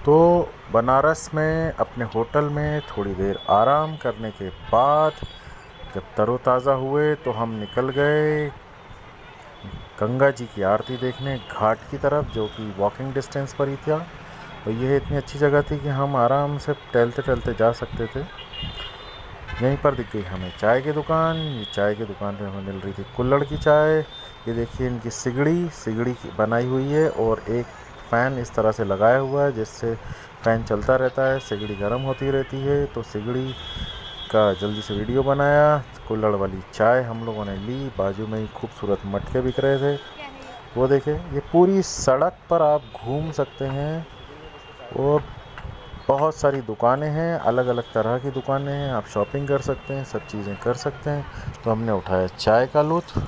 तो बनारस में अपने होटल में थोड़ी देर आराम करने के बाद जब तरोताज़ा हुए तो हम निकल गए गंगा जी की आरती देखने घाट की तरफ, जो कि वॉकिंग डिस्टेंस पर ही था। और यह इतनी अच्छी जगह थी कि हम आराम से टहलते टहलते जा सकते थे। यहीं पर दिख गई हमें चाय की दुकान। ये चाय की दुकान पे हमें मिल रही थी कुल्हड़ की चाय। ये देखिए इनकी सिगड़ी की बनाई हुई है और एक फ़ैन इस तरह से लगाया हुआ है जिससे फ़ैन चलता रहता है, सिगड़ी गर्म होती रहती है। तो सिगड़ी का जल्दी से वीडियो बनाया। कुल्हड़ वाली चाय हम लोगों ने ली। बाजू में ही खूबसूरत मटके बिक रहे थे, वो देखे। ये पूरी सड़क पर आप घूम सकते हैं और बहुत सारी दुकानें हैं, अलग अलग तरह की दुकानें हैं। आप शॉपिंग कर सकते हैं, सब चीज़ें कर सकते हैं। तो हमने उठाया चाय का लुत्फ़।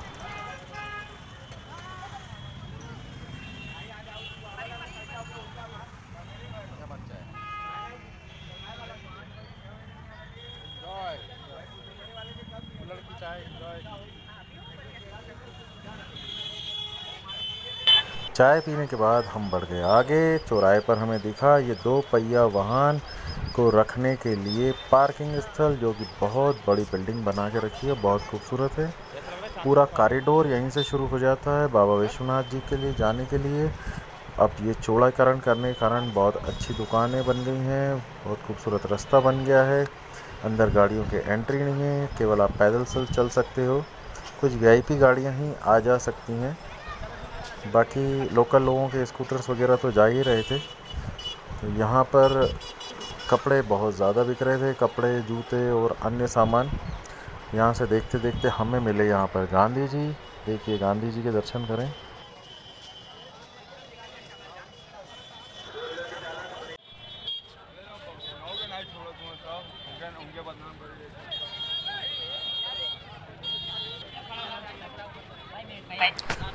चाय पीने के बाद हम बढ़ गए आगे। चौराहे पर हमें दिखा ये 2 पहिया वाहन को रखने के लिए पार्किंग स्थल, जो कि बहुत बड़ी बिल्डिंग बना के रखी है, बहुत खूबसूरत है। पूरा कॉरिडोर यहीं से शुरू हो जाता है बाबा विश्वनाथ जी के लिए जाने के लिए। अब ये चौड़ाकरण करने के कारण बहुत अच्छी दुकानें बन गई हैं, बहुत खूबसूरत रास्ता बन गया है। अंदर गाड़ियों के एंट्री नहीं है, केवल आप पैदल चल सकते हो। कुछ वीआईपी गाड़ियां ही आ जा सकती हैं, बाकी लोकल लोगों के स्कूटर्स वगैरह तो जा ही रहे थे। तो यहाँ पर कपड़े बहुत ज़्यादा बिक रहे थे, कपड़े, जूते और अन्य सामान। यहाँ से देखते देखते हमें मिले यहाँ पर गांधी जी। देखिए गांधी जी के दर्शन करें।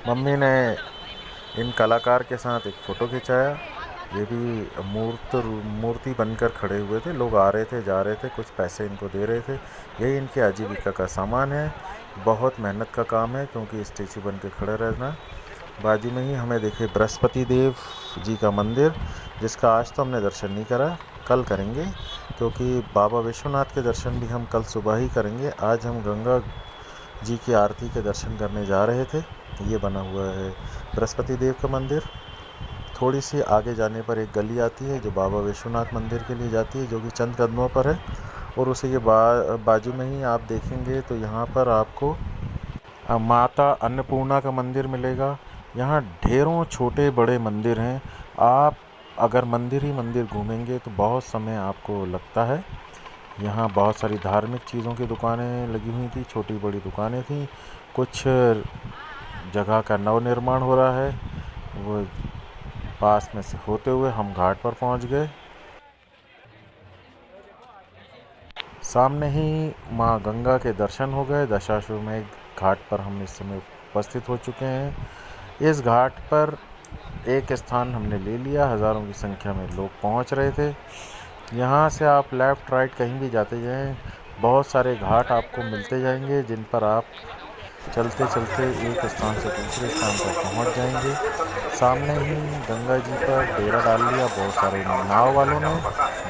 मम्मी ने इन कलाकार के साथ एक फ़ोटो खिंचाया। ये भी मूर्ति बनकर खड़े हुए थे, लोग आ रहे थे जा रहे थे, कुछ पैसे इनको दे रहे थे। यही इनके आजीविका का सामान है। बहुत मेहनत का काम है क्योंकि स्टेचू बन के खड़े रहना। बाजू में ही हमें देखे बृहस्पति देव जी का मंदिर, जिसका आज तो हमने दर्शन नहीं करा, कल करेंगे, क्योंकि बाबा विश्वनाथ के दर्शन भी हम कल सुबह ही करेंगे। आज हम गंगा जी की आरती के दर्शन करने जा रहे थे। ये बना हुआ है बृहस्पति देव का मंदिर। थोड़ी सी आगे जाने पर एक गली आती है जो बाबा विश्वनाथ मंदिर के लिए जाती है, जो कि चंद कदमों पर है। और उसी के बाजू में ही आप देखेंगे तो यहाँ पर आपको माता अन्नपूर्णा का मंदिर मिलेगा। यहाँ ढेरों छोटे बड़े मंदिर हैं। आप अगर मंदिर ही मंदिर घूमेंगे तो बहुत समय आपको लगता है। यहाँ बहुत सारी धार्मिक चीज़ों की दुकानें लगी हुई थी, छोटी बड़ी दुकानें थी। कुछ जगह का नवनिर्माण हो रहा है, वो पास में से होते हुए हम घाट पर पहुँच गए। सामने ही माँ गंगा के दर्शन हो गए। दशाश्वमेध घाट पर हम इस समय उपस्थित हो चुके हैं। इस घाट पर एक स्थान हमने ले लिया। हज़ारों की संख्या में लोग पहुँच रहे थे। यहाँ से आप लेफ़्ट राइट कहीं भी जाते जाएं, बहुत सारे घाट आपको मिलते जाएंगे, जिन पर आप चलते चलते एक स्थान से दूसरे स्थान पर पहुँच जाएंगे। सामने ही गंगा जी पर डेरा डाल लिया बहुत सारे नाव वालों ने,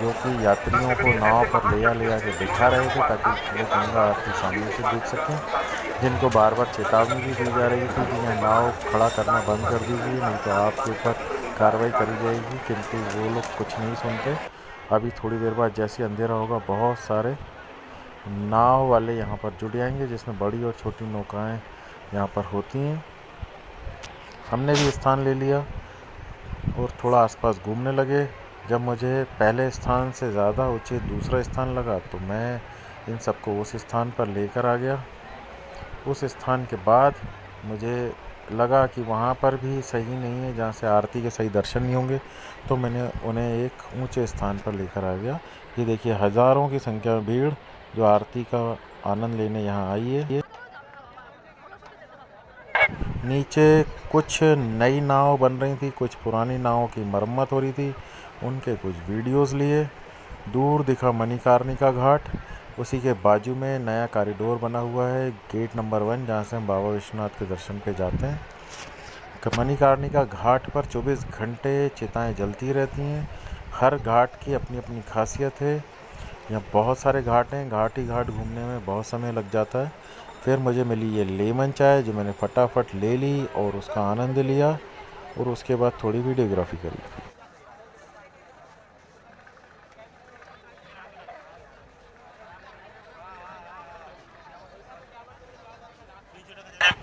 जो कि यात्रियों को नाव पर ले के बिठा रहे थे ताकि वो गंगा आरती सामने से देख सकें। जिनको बार बार चेतावनी भी दी जा रही थी कि यह नाव खड़ा करना बंद कर दीजिए, नहीं तो आपके ऊपर कार्रवाई करी जाएगी, किंतु वो लोग कुछ नहीं सुनते। अभी थोड़ी देर बाद जैसे अंधेरा होगा, बहुत सारे नाव वाले यहाँ पर जुड़ जाएंगे, जिसमें बड़ी और छोटी नौकाएं यहाँ पर होती हैं। हमने भी स्थान ले लिया और थोड़ा आसपास घूमने लगे। जब मुझे पहले स्थान से ज़्यादा उचित दूसरा स्थान लगा तो मैं इन सबको उस स्थान पर लेकर आ गया। उस स्थान के बाद मुझे लगा कि वहाँ पर भी सही नहीं है, जहाँ से आरती के सही दर्शन नहीं होंगे, तो मैंने उन्हें एक ऊंचे स्थान पर लेकर आ गया। ये देखिए हज़ारों की संख्या में भीड़ जो आरती का आनंद लेने यहाँ आई है। नीचे कुछ नई नाव बन रही थी, कुछ पुरानी नावों की मरम्मत हो रही थी, उनके कुछ वीडियोस लिए। दूर दिखा मणिकर्णिका घाट, उसी के बाजू में नया कॉरिडोर बना हुआ है, गेट नंबर 1, जहाँ से हम बाबा विश्वनाथ के दर्शन पे जाते हैं। मणिकर्णिका घाट पर 24 घंटे चिताएं जलती रहती हैं। हर घाट की अपनी अपनी खासियत है। यहाँ बहुत सारे घाट हैं, घाट ही घाट घूमने में बहुत समय लग जाता है। फिर मुझे मिली ये लेमन चाय, जो मैंने फटाफट ले ली और उसका आनंद लिया, और उसके बाद थोड़ी वीडियोग्राफी करी।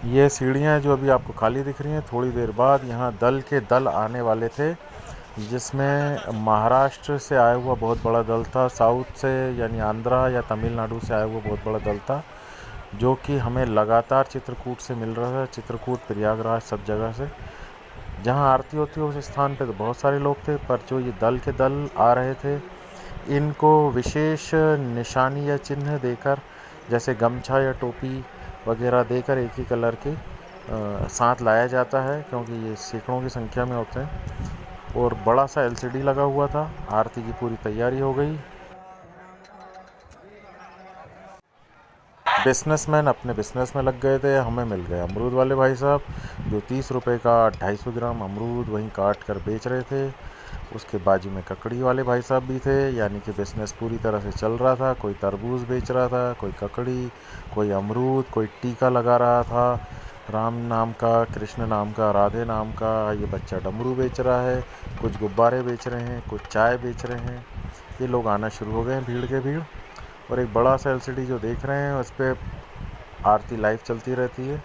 ये सीढ़ियाँ जो अभी आपको खाली दिख रही हैं, थोड़ी देर बाद यहाँ दल के दल आने वाले थे, जिसमें महाराष्ट्र से आया हुआ बहुत बड़ा दल था, साउथ से यानी आंध्रा या तमिलनाडु से आया हुआ बहुत बड़ा दल था, जो कि हमें लगातार चित्रकूट से मिल रहा था। चित्रकूट, प्रयागराज, सब जगह से जहाँ आरती होती है उस स्थान पे तो बहुत सारे लोग थे, पर जो ये दल के दल आ रहे थे, इनको विशेष निशानी या चिन्ह देकर, जैसे गमछा या टोपी वगैरह देकर एक ही कलर के साथ लाया जाता है, क्योंकि ये सैकड़ों की संख्या में होते हैं। और बड़ा सा एलसीडी लगा हुआ था। आरती की पूरी तैयारी हो गई। बिजनेसमैन अपने बिजनेस में लग गए थे। हमें मिल गए अमरूद वाले भाई साहब, जो 30 रुपये का 250 ग्राम अमरूद वहीं काट कर बेच रहे थे। उसके बाजू में ककड़ी वाले भाई साहब भी थे, यानी कि बिजनेस पूरी तरह से चल रहा था। कोई तरबूज बेच रहा था, कोई ककड़ी, कोई अमरूद, कोई टीका लगा रहा था, राम नाम का, कृष्ण नाम का, राधे नाम का। ये बच्चा डमरू बेच रहा है, कुछ गुब्बारे बेच रहे हैं, कुछ चाय बेच रहे हैं। ये लोग आना शुरू हो गए हैं, भीड़ के भीड़। और एक बड़ा सा एलसीडी जो देख रहे हैं, उस पर आरती लाइव चलती रहती है।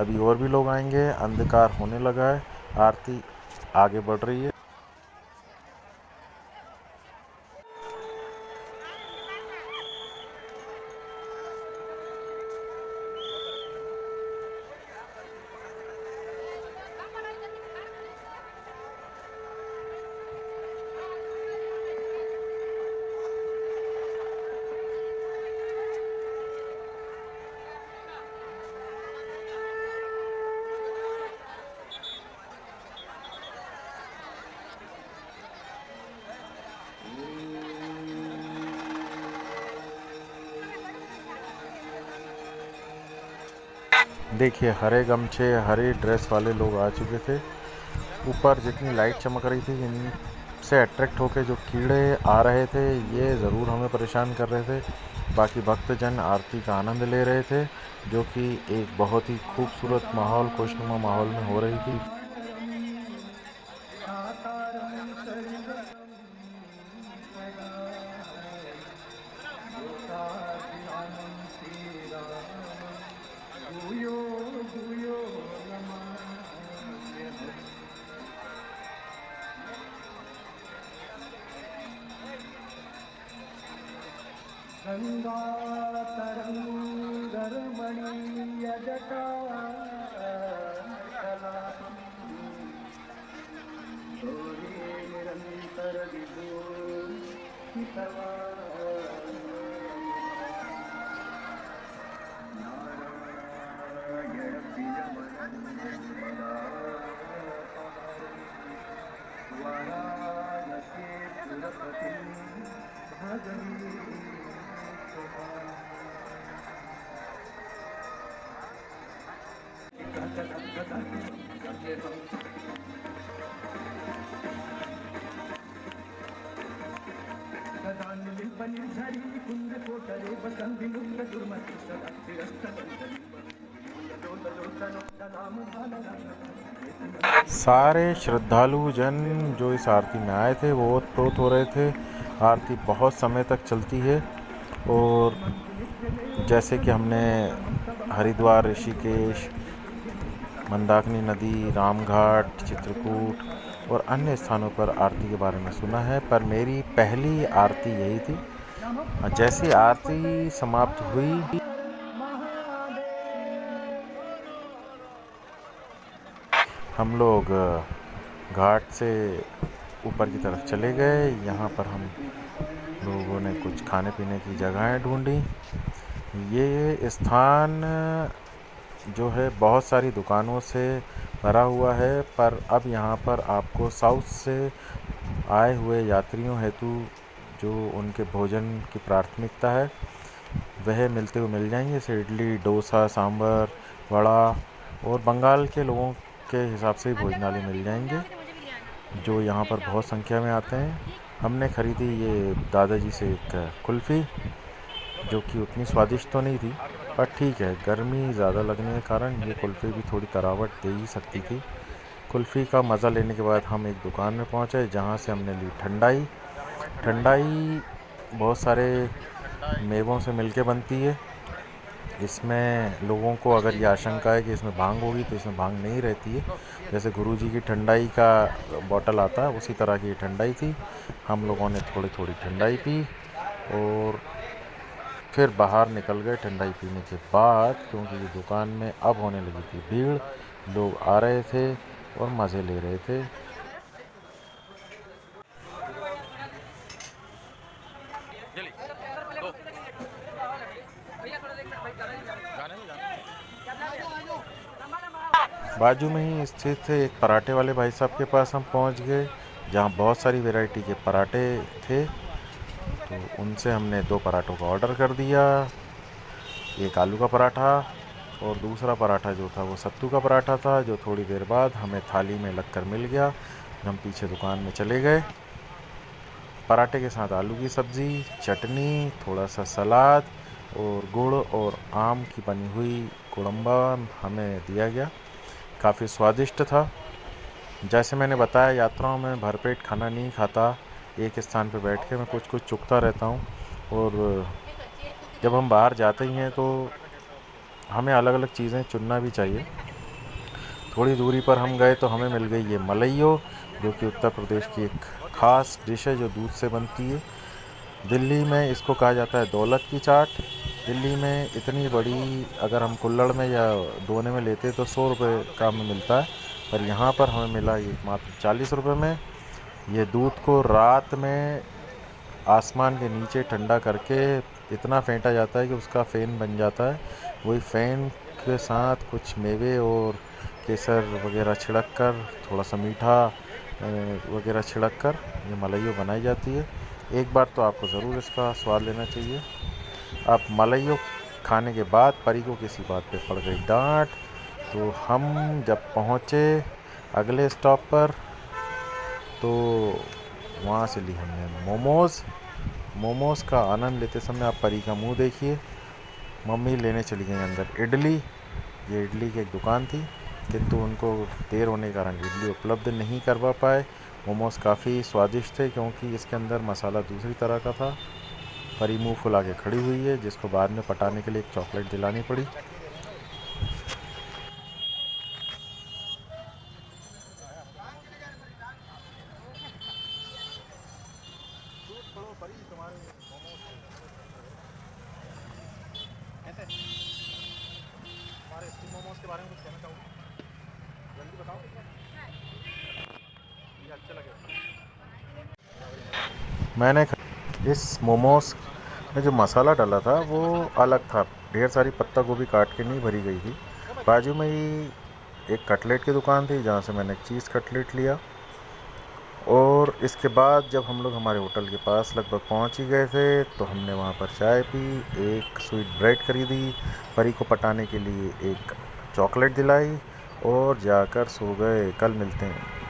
अभी और भी लोग आएंगे। अंधकार होने लगा है, आरती आगे बढ़ रही है। देखिए, हरे गमछे, हरे ड्रेस वाले लोग आ चुके थे। ऊपर जितनी लाइट चमक रही थी, इनसे अट्रैक्ट होकर जो कीड़े आ रहे थे, ये ज़रूर हमें परेशान कर रहे थे। बाकी भक्तजन आरती का आनंद ले रहे थे, जो कि एक बहुत ही खूबसूरत माहौल, खुशनुमा माहौल में हो रही थी। गंगा तरंगरमणीय जटा निरंतर सारे श्रद्धालु जन जो इस आरती में आए थे वो ओतप्रोत हो रहे थे। आरती बहुत समय तक चलती है, और जैसे कि हमने हरिद्वार, ऋषिकेश, मंदाकिनी नदी, रामघाट, चित्रकूट और अन्य स्थानों पर आरती के बारे में सुना है, पर मेरी पहली आरती यही थी। जैसी आरती समाप्त हुई, हम लोग घाट से ऊपर की तरफ चले गए। यहाँ पर हम लोगों ने कुछ खाने पीने की जगहें ढूंढी। ये स्थान जो है बहुत सारी दुकानों से भरा हुआ है, पर अब यहाँ पर आपको साउथ से आए हुए यात्रियों हेतु जो उनके भोजन की प्राथमिकता है वह मिलते हुए मिल जाएंगे। जैसे इडली, डोसा, सांभर, वड़ा, और बंगाल के लोगों के हिसाब से भोजनालय मिल जाएंगे, जो यहाँ पर बहुत संख्या में आते हैं। हमने ख़रीदी ये दादाजी से एक कुल्फ़ी, जो कि उतनी स्वादिष्ट तो नहीं थी, पर ठीक है, गर्मी ज़्यादा लगने के कारण ये कुल्फ़ी भी थोड़ी तरावट दे ही सकती थी। कुल्फ़ी का मज़ा लेने के बाद हम एक दुकान में पहुँचे, जहाँ से हमने ली ठंडाई। ठंडाई बहुत सारे मेवों से मिलके बनती है। इसमें लोगों को अगर ये आशंका है कि इसमें भांग होगी, तो इसमें भांग नहीं रहती है। जैसे गुरुजी की ठंडाई का बॉटल आता है, उसी तरह की ये ठंडाई थी। हम लोगों ने थोड़ी थोड़ी ठंडाई पी और फिर बाहर निकल गए ठंडाई पीने के बाद, क्योंकि ये दुकान में अब होने लगी थी भीड़। लोग आ रहे थे और मज़े ले रहे थे। बाजू में ही स्थित एक पराठे वाले भाई साहब के पास हम पहुंच गए, जहां बहुत सारी वैरायटी के पराठे थे। तो उनसे हमने 2 पराठों का ऑर्डर कर दिया, एक आलू का पराठा और दूसरा पराठा जो था वो सत्तू का पराठा था, जो थोड़ी देर बाद हमें थाली में लगकर मिल गया। हम पीछे दुकान में चले गए। पराठे के साथ आलू की सब्ज़ी, चटनी, थोड़ा सा सलाद और गुड़ और आम की बनी हुई गुड़म्बा हमें दिया गया। काफ़ी स्वादिष्ट था। जैसे मैंने बताया, यात्राओं में भरपेट खाना नहीं खाता, एक स्थान पर बैठ के मैं कुछ कुछ चुगता रहता हूँ। और जब हम बाहर जाते ही हैं तो हमें अलग अलग चीज़ें चुनना भी चाहिए। थोड़ी दूरी पर हम गए तो हमें मिल गई ये मलइयो, जो कि उत्तर प्रदेश की एक ख़ास डिश है जो दूध से बनती है। दिल्ली में इसको कहा जाता है दौलत की चाट। दिल्ली में इतनी बड़ी अगर हम कुल्हड़ में या दोने में लेते तो 100 रुपये का हमें मिलता है, पर यहाँ पर हमें मिला ये मात्र 40 रुपये में। ये दूध को रात में आसमान के नीचे ठंडा करके इतना फेंटा जाता है कि उसका फ़ेन बन जाता है। वही फ़ेन के साथ कुछ मेवे और केसर वगैरह छिड़क कर, थोड़ा सा मीठा वगैरह छिड़क कर ये मलइयो बनाई जाती है। एक बार तो आपको ज़रूर इसका स्वाद लेना चाहिए। अब मलइयो खाने के बाद परी को किसी बात पे पड़ गई डांट। तो हम जब पहुँचे अगले स्टॉप पर, तो वहाँ से ली हमने मोमोज़ का आनंद लेते समय आप परी का मुंह देखिए। मम्मी लेने चली गई अंदर इडली। ये इडली की एक दुकान थी, किंतु उनको देर होने के कारण इडली उपलब्ध नहीं करवा पाए। मोमोज़ काफ़ी स्वादिष्ट थे, क्योंकि इसके अंदर मसाला दूसरी तरह का था। परी मुंह फुला के खड़ी हुई है, जिसको बाद में पटाने के लिए एक चॉकलेट दिलानी पड़ी। मैंने इस मोमोज़ में जो मसाला डाला था वो अलग था, ढेर सारी पत्ता गोभी काट के नहीं भरी गई थी। बाजू में ही एक कटलेट की दुकान थी, जहाँ से मैंने चीज़ कटलेट लिया। और इसके बाद जब हम लोग हमारे होटल के पास लगभग पहुँच ही गए थे, तो हमने वहाँ पर चाय पी, एक स्वीट ब्रेड खरीदी, परी को पटाने के लिए एक चॉकलेट दिलाई और जाकर सो गए। कल मिलते हैं।